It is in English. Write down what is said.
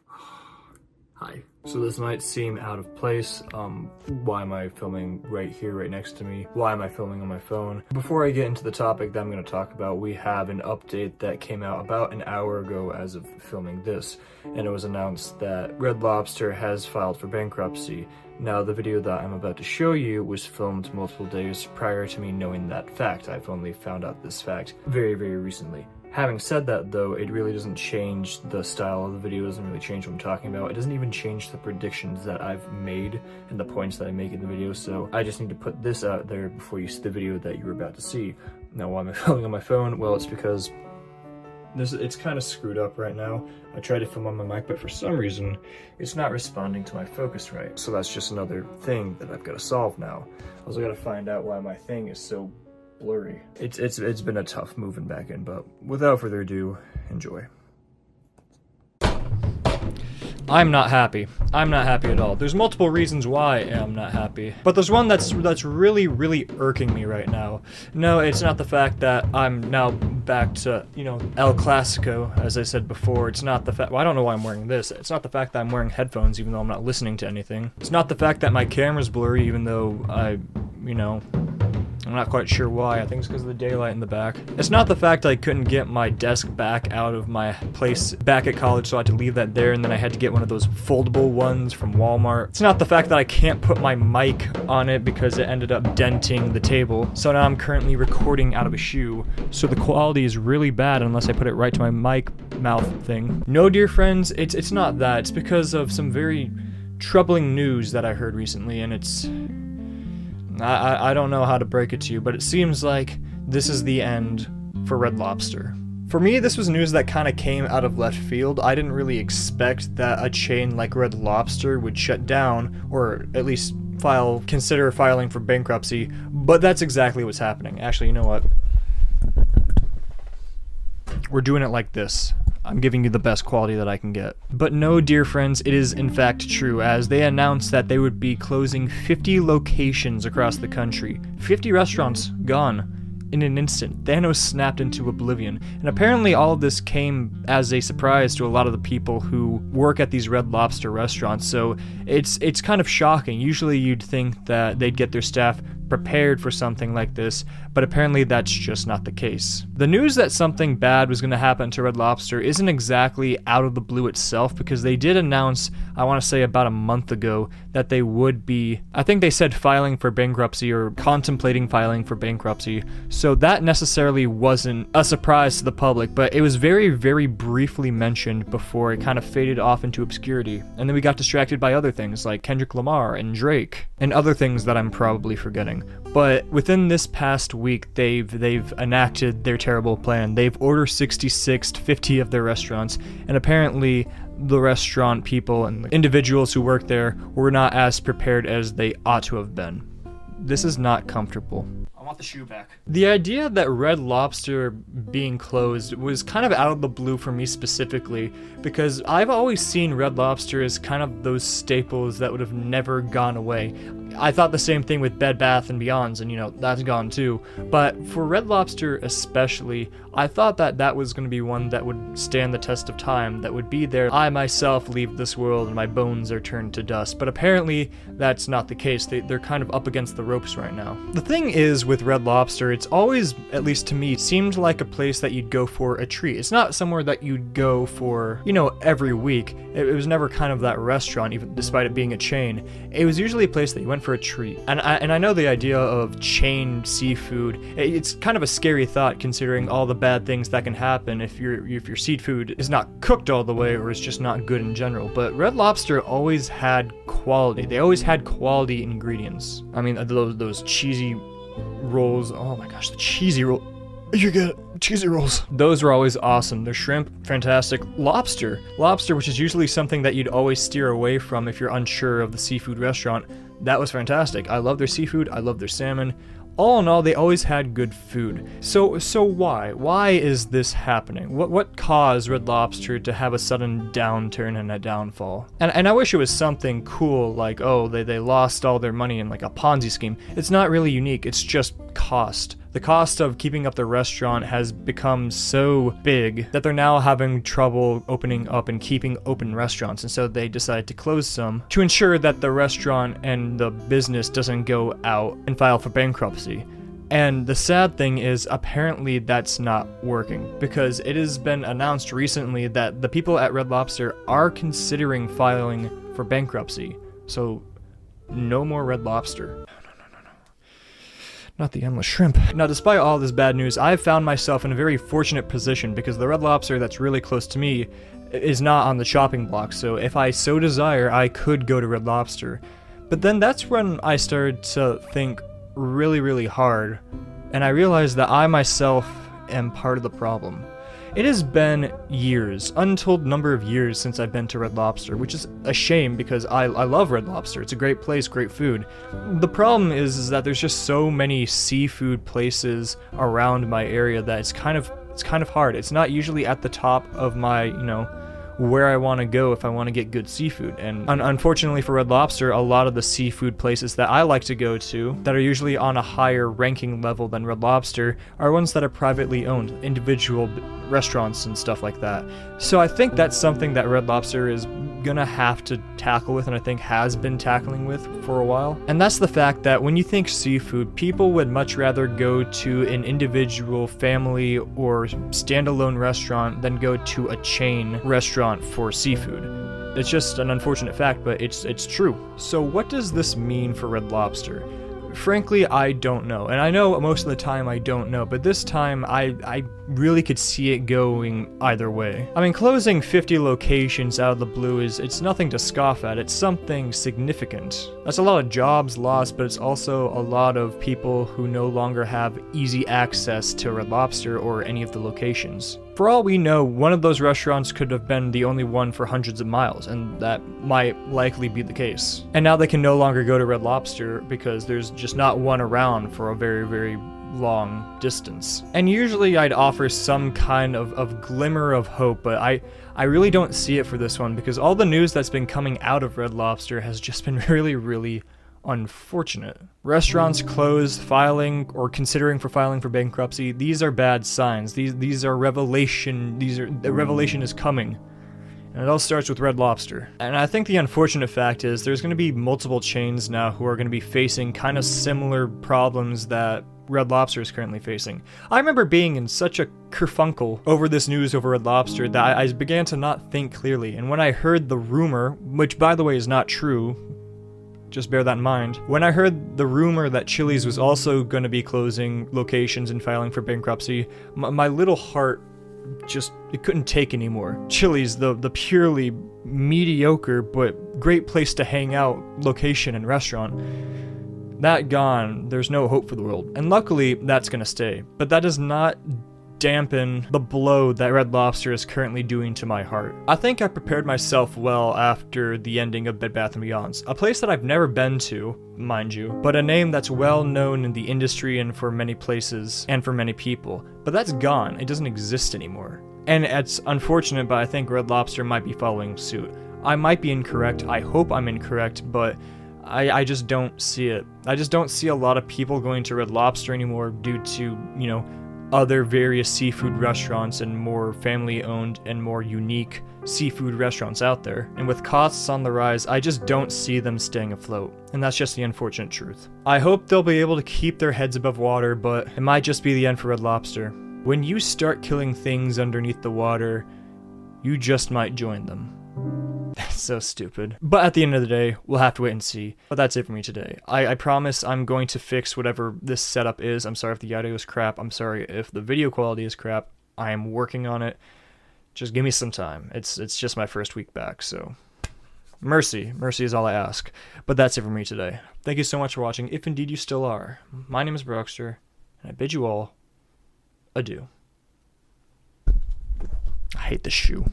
Hi. So this might seem out of place. Why am I filming right here, right next to me? Why am I filming on my phone? Before I get into the topic that I'm going to talk about, we have an update that came out about an hour ago as of filming this, and it was announced that Red Lobster has filed for bankruptcy. Now, the video that I'm about to show you was filmed multiple days prior to me knowing that fact. I've only found out this fact very, very recently. Having said that, though, it really doesn't change the style of the video, doesn't really change what I'm talking about. It doesn't even change the predictions that I've made and the points that I make in the video, so I just need to put this out there before you see the video that you're about to see. Now, why am I filming on my phone? Well, it's because it's kind of screwed up right now. I tried to film on my mic, but for some reason, it's not responding to my focus right. So that's just another thing that I've got to solve now. I also got to find out why my thing is so blurry. It's been a tough moving back in, but without further ado, enjoy. I'm not happy. I'm not happy at all. There's multiple reasons why I'm not happy, but there's one that's really, really irking me right now. No, it's not the fact that I'm now back to, El Clasico, as I said before. It's not the fact, well, I don't know why I'm wearing this. It's not the fact that I'm wearing headphones even though I'm not listening to anything. It's not the fact that my camera's blurry even though I'm not quite sure why. I think it's because of the daylight in the back. It's not the fact I couldn't get my desk back out of my place back at college, so I had to leave that there, and then I had to get one of those foldable ones from Walmart. It's not the fact that I can't put my mic on it because it ended up denting the table, so now I'm currently recording out of a shoe, so the quality is really bad unless I put it right to my mic mouth thing. No, dear friends, it's not that. It's because of some very troubling news that I heard recently, and it's... I don't know how to break it to you, but it seems like this is the end for Red Lobster. For me, this was news that kind of came out of left field. I didn't really expect that a chain like Red Lobster would shut down, or at least consider filing for bankruptcy, but that's exactly what's happening. Actually, you know what? We're doing it like this. I'm giving you the best quality that I can get. But no, dear friends, it is in fact true, as they announced that they would be closing 50 locations across the country. 50 restaurants gone in an instant. Thanos snapped into oblivion. And apparently all of this came as a surprise to a lot of the people who work at these Red Lobster restaurants, so it's kind of shocking. Usually you'd think that they'd get their staff prepared for something like this, but apparently that's just not the case. The news that something bad was going to happen to Red Lobster isn't exactly out of the blue itself, because they did announce, I want to say about a month ago, that they would be, I think they said filing for bankruptcy or contemplating filing for bankruptcy, so that necessarily wasn't a surprise to the public, but it was very, very briefly mentioned before it kind of faded off into obscurity, and then we got distracted by other things like Kendrick Lamar and Drake, and other things that I'm probably forgetting. But within this past week, they've enacted their terrible plan. They've ordered 66 to 50 of their restaurants, and apparently the restaurant people and the individuals who work there were not as prepared as they ought to have been. This is not comfortable. I want the shoe back. The idea that Red Lobster being closed was kind of out of the blue for me specifically, because I've always seen Red Lobster as kind of those staples that would have never gone away. I thought the same thing with Bed Bath & Beyond's, and that's gone too. But for Red Lobster especially, I thought that was going to be one that would stand the test of time, that would be there. I myself leave this world and my bones are turned to dust. But apparently that's not the case. They're kind of up against the ropes right now. The thing is with Red Lobster, it's always, at least to me, seemed like a place that you'd go for a treat. It's not somewhere that you'd go for, every week. It was never kind of that restaurant, even despite it being a chain. It was usually a place that you went for a treat. And I know the idea of chain seafood, it's kind of a scary thought considering all the bad things that can happen if your seafood is not cooked all the way or is just not good in general. But Red Lobster always had quality. They always had quality ingredients. I mean, those cheesy rolls. Oh my gosh, the cheesy roll. You get it. Cheesy rolls. Those were always awesome. Their shrimp, fantastic. Lobster, which is usually something that you'd always steer away from if you're unsure of the seafood restaurant. That was fantastic. I love their seafood. I love their salmon. All in all, they always had good food. So why? Why is this happening? What caused Red Lobster to have a sudden downturn and a downfall? And I wish it was something cool like, oh, they lost all their money in like a Ponzi scheme. It's not really unique. It's just cost. The cost of keeping up the restaurant has become so big that they're now having trouble opening up and keeping open restaurants, and so they decide to close some to ensure that the restaurant and the business doesn't go out and file for bankruptcy. And the sad thing is, apparently that's not working, because it has been announced recently that the people at Red Lobster are considering filing for bankruptcy. So, no more Red Lobster. Not the endless shrimp. Now, despite all this bad news, I've found myself in a very fortunate position because the Red Lobster that's really close to me is not on the chopping block, so if I so desire, I could go to Red Lobster. But then that's when I started to think really hard, and I realized that I myself am part of the problem. It has been years, untold number of years since I've been to Red Lobster, which is a shame because I love Red Lobster. It's a great place, great food. The problem is that there's just so many seafood places around my area that it's kind of hard. It's not usually at the top of my, where I want to go if I want to get good seafood. And unfortunately for Red Lobster, a lot of the seafood places that I like to go to that are usually on a higher ranking level than Red Lobster are ones that are privately owned, individual restaurants and stuff like that. So I think that's something that Red Lobster is gonna have to tackle with, and I think has been tackling with for a while. And that's the fact that when you think seafood, people would much rather go to an individual family or standalone restaurant than go to a chain restaurant for seafood. It's just an unfortunate fact, but it's true. So what does this mean for Red Lobster? Frankly, I don't know, and I know most of the time I don't know, but this time I really could see it going either way. I mean, closing 50 locations out of the blue it's nothing to scoff at, it's something significant. That's a lot of jobs lost, but it's also a lot of people who no longer have easy access to Red Lobster or any of the locations. For all we know, one of those restaurants could have been the only one for hundreds of miles, and that might likely be the case. And now they can no longer go to Red Lobster because there's just not one around for a very long distance. And usually I'd offer some kind of glimmer of hope, but I really don't see it for this one because all the news that's been coming out of Red Lobster has just been really unfortunate. Restaurants closed, filing or considering for filing for bankruptcy, these are bad signs. These are revelation. The revelation is coming. And it all starts with Red Lobster. And I think the unfortunate fact is there's going to be multiple chains now who are going to be facing kind of similar problems that Red Lobster is currently facing. I remember being in such a kerfunkel over this news over Red Lobster that I began to not think clearly. And when I heard the rumor, which by the way is not true, just bear that in mind. When I heard the rumor that Chili's was also going to be closing locations and filing for bankruptcy, my little heart it couldn't take anymore. Chili's, the purely mediocre but great place to hang out location and restaurant, that gone, there's no hope for the world. And luckily, that's gonna stay. But that does not dampen the blow that Red Lobster is currently doing to my heart. I think I prepared myself well after the ending of Bed Bath & Beyond's, a place that I've never been to, mind you, but a name that's well known in the industry and for many places and for many people. But that's gone, it doesn't exist anymore. And it's unfortunate, but I think Red Lobster might be following suit. I might be incorrect, I hope I'm incorrect, but I just don't see it. I just don't see a lot of people going to Red Lobster anymore due to, other various seafood restaurants and more family-owned and more unique seafood restaurants out there. And with costs on the rise, I just don't see them staying afloat. And that's just the unfortunate truth. I hope they'll be able to keep their heads above water, but it might just be the end for Red Lobster. When you start killing things underneath the water, you just might join them. That's so stupid. But at the end of the day, we'll have to wait and see. But that's it for me today. I promise I'm going to fix whatever this setup is. I'm sorry if the audio is crap. I'm sorry if the video quality is crap. I am working on it. Just give me some time. It's just my first week back, so mercy. Mercy is all I ask. But that's it for me today. Thank you so much for watching, if indeed you still are. My name is Brockster, and I bid you all adieu. I hate this shoe.